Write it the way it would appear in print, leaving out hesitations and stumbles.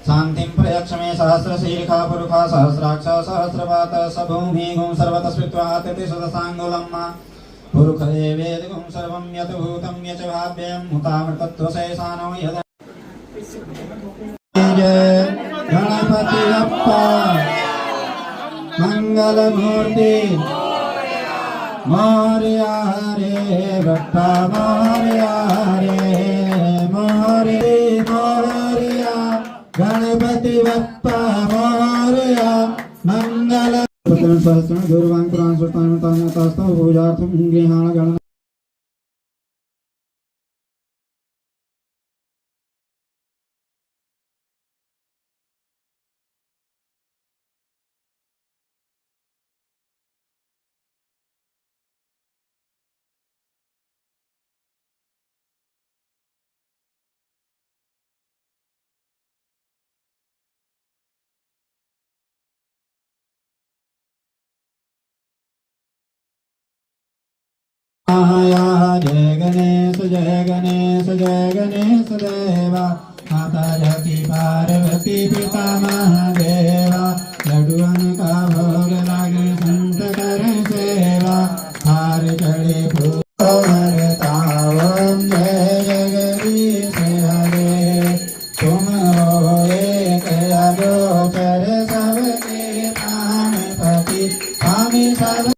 शांतिं प्रयक्ष मे सहस्रशीर्षा पुरुषा सहस्राक्ष सहस्रपात स भूमिगुं सर्वतः स्मृत्वा तितिशतसाङ्गुलम् पुरुष एवेदगुं सर्वं यत् भूतं यच भाव्यं हुतामृतत्वशेषानो यद गणपति बप्पा मंगलमूर्ति मोरया रे बप्पा मोरया रे मोरया गणपति बप्पा मोरया मंगल सहस्त्र दूरवाणी पुराण सुल्तान पूजार्थं गृहाण गण जय गणेश जय गणेश जय गणेश देवा माता जगती पार्वती पिता महादेवा लड्डुअन का भोग लागे संत कर सेवा हार चढ़े फूलतावम जय जगदीश हरे तुम हो एक अगोचर सबके प्राणपति स्वामी सब